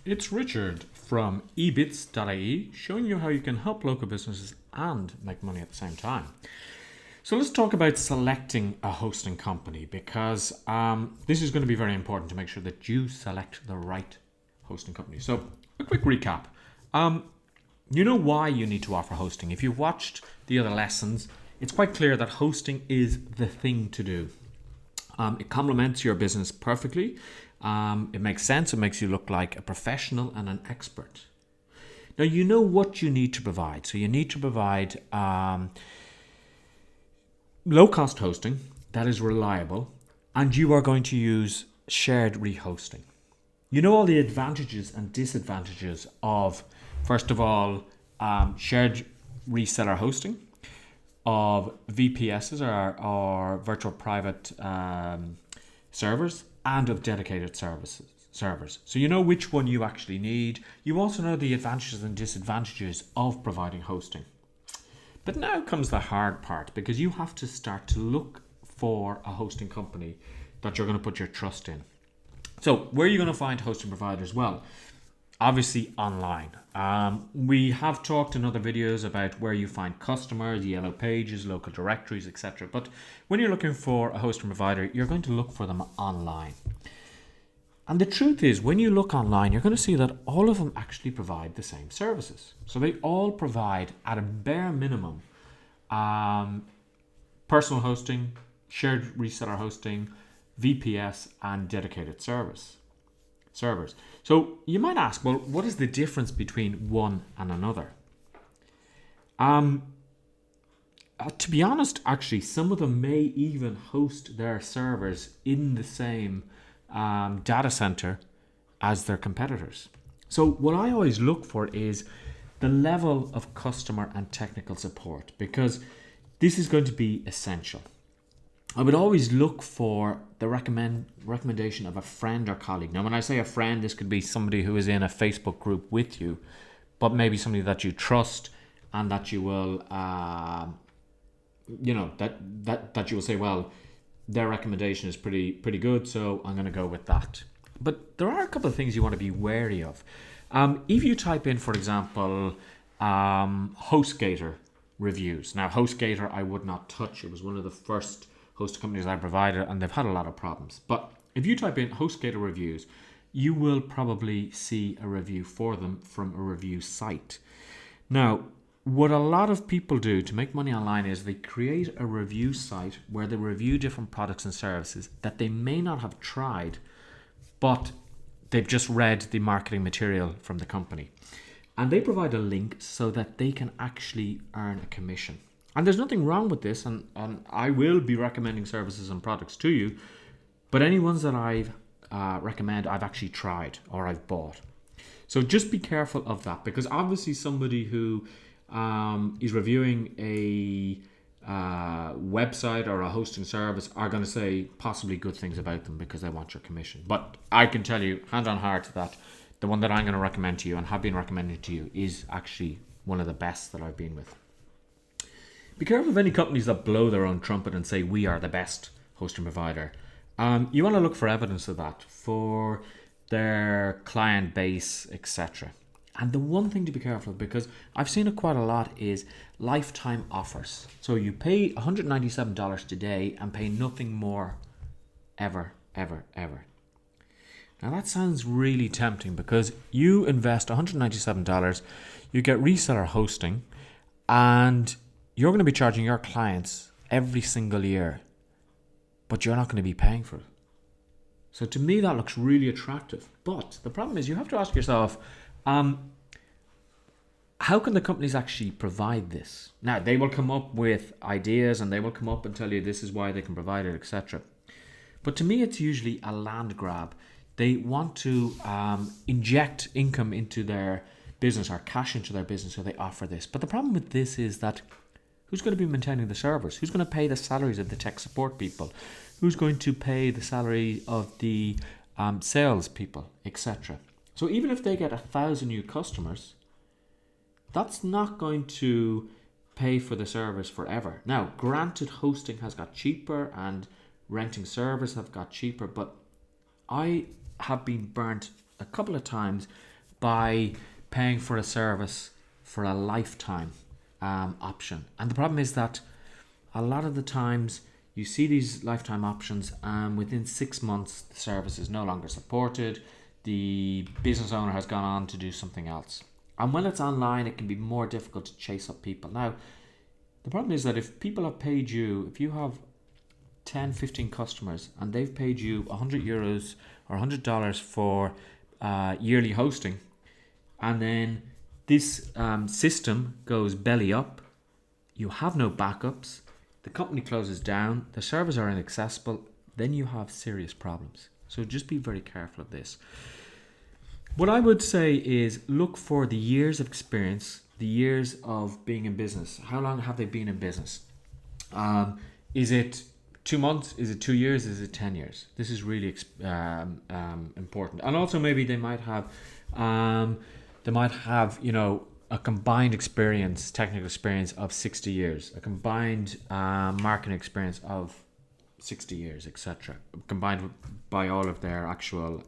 It's Richard from Ebits.ie showing you how you can help local businesses and make money at the same time. So let's talk about selecting a hosting company because this is going to be very important to make sure that you select the right hosting company. So a quick recap. You know why you need to offer hosting. If you've watched the other lessons, it's quite clear that hosting is the thing to do. It complements your business perfectly. It makes sense. It makes you look like a professional and an expert. Now, you know what you need to provide. So you need to provide low-cost hosting that is reliable, and you are going to use shared rehosting. You know all the advantages and disadvantages of, first of all, shared reseller hosting, of VPSs or virtual private servers, and of dedicated servers. So you know which one you actually need. You also know the advantages and disadvantages of providing hosting. But now comes the hard part, because you have to start to look for a hosting company that you're going to put your trust in. So where are you going to find hosting providers? Well, obviously online. We have talked in other videos about where you find customers, yellow pages, local directories, etc. But when you're looking for a hosting provider, you're going to look for them online. And the truth is, when you look online, you're going to see that all of them actually provide the same services. So they all provide, at a bare minimum, personal hosting, shared reseller hosting, VPS, and dedicated servers. So you might ask, well, what is the difference between one and another? To be honest, actually, some of them may even host their servers in the same data center as their competitors. So what I always look for is the level of customer and technical support, because this is going to be essential. I would always look for the recommendation of a friend or colleague. Now, when I say a friend, this could be somebody who is in a Facebook group with you, but maybe somebody that you trust and that you will, that you will say, well, their recommendation is pretty good, so I'm going to go with that. But there are a couple of things you want to be wary of. If you type in, for example, HostGator reviews. Now, HostGator I would not touch. It was one of the first host companies I provided, and they've had a lot of problems. But if you type in HostGator reviews, you will probably see a review for them from a review site. Now, what a lot of people do to make money online is they create a review site where they review different products and services that they may not have tried, but they've just read the marketing material from the company. And they provide a link so that they can actually earn a commission. And there's nothing wrong with this, and I will be recommending services and products to you, but any ones that I've recommend, I've actually tried or I've bought. So just be careful of that, because obviously somebody who is reviewing a website or a hosting service are going to say possibly good things about them because they want your commission. But I can tell you, hand on heart, that the one that I'm going to recommend to you and have been recommending to you is actually one of the best that I've been with. Be careful of any companies that blow their own trumpet and say we are the best hosting provider. You want to look for evidence of that for their client base, etc. And the one thing to be careful of, because I've seen it quite a lot, is lifetime offers. So you pay $197 today and pay nothing more ever. Now that sounds really tempting, because you invest $197, you get reseller hosting, and you're going to be charging your clients every single year, but you're not going to be paying for it. So to me, that looks really attractive. But the problem is, you have to ask yourself, how can the companies actually provide this? Now, they will come up with ideas and they will come up and tell you this is why they can provide it, etc. But to me, it's usually a land grab. They want to inject income into their business or cash into their business, so they offer this. But the problem with this is that who's going to be maintaining the servers? Who's going to pay the salaries of the tech support people? Who's going to pay the salary of the sales people, etc.? So even if they get 1,000 new customers, that's not going to pay for the servers forever. Now, granted, hosting has got cheaper and renting servers have got cheaper, but I have been burnt a couple of times by paying for a service for a lifetime option. And the problem is that a lot of the times you see these lifetime options, and within 6 months the service is no longer supported. The business owner has gone on to do something else. And when it's online, it can be more difficult to chase up people. Now, the problem is that if people have paid you, if you have 10, 15 customers and they've paid you €100 or $100 for yearly hosting, and then this system goes belly up, you have no backups, the company closes down, the servers are inaccessible, then you have serious problems. So just be very careful of this. What I would say is look for the years of experience, the years of being in business. How long have they been in business? Is it 2 months? Is it 2 years? Is it 10 years? This is really important. And also maybe they might have, a combined experience, technical experience of 60 years, a combined marketing experience of 60 years, etc. Combined by all of their actual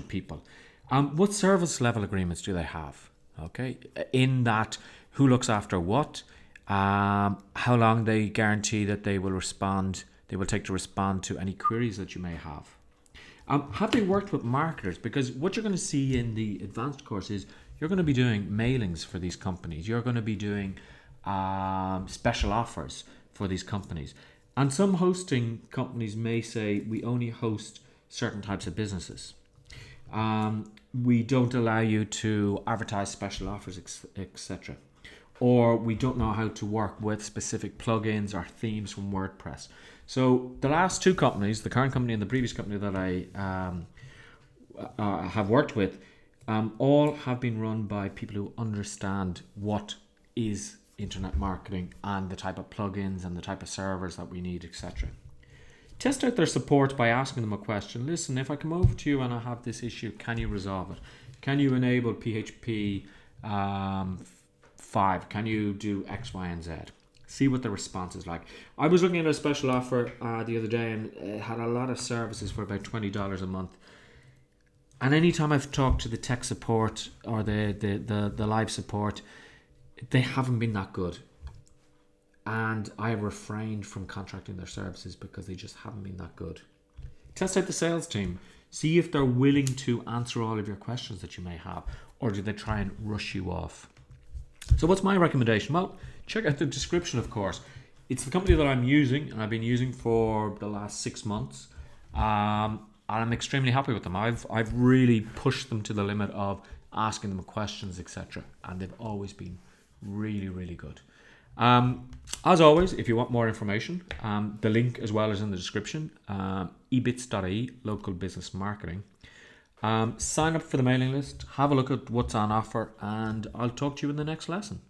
people. What service level agreements do they have? Okay, in that, who looks after what? How long they guarantee that they will take to respond to any queries that you may have. Have they worked with marketers? Because what you're going to see in the advanced course is you're going to be doing mailings for these companies. You're going to be doing special offers for these companies. And some hosting companies may say, we only host certain types of businesses. We don't allow you to advertise special offers, etc. Or we don't know how to work with specific plugins or themes from WordPress. So the last two companies, the current company and the previous company that I have worked with, all have been run by people who understand what is internet marketing and the type of plugins and the type of servers that we need, etc. Test out their support by asking them a question. Listen, if I come over to you and I have this issue, can you resolve it? Can you enable PHP 5? Can you do X, Y, and Z? See what the response is like. I was looking at a special offer the other day, and it had a lot of services for about $20 a month. And anytime I've talked to the tech support or the live support, they haven't been that good. And I refrained from contracting their services because they just haven't been that good. Test out the sales team. See if they're willing to answer all of your questions that you may have, or do they try and rush you off? So what's my recommendation? Well, check out the description, of course. It's the company that I'm using, and I've been using for the last 6 months. And I'm extremely happy with them. I've really pushed them to the limit of asking them questions, etc. And they've always been really, really good. As always, if you want more information, the link as well is in the description. Ebits.ie, local business marketing. Sign up for the mailing list, have a look at what's on offer, and I'll talk to you in the next lesson.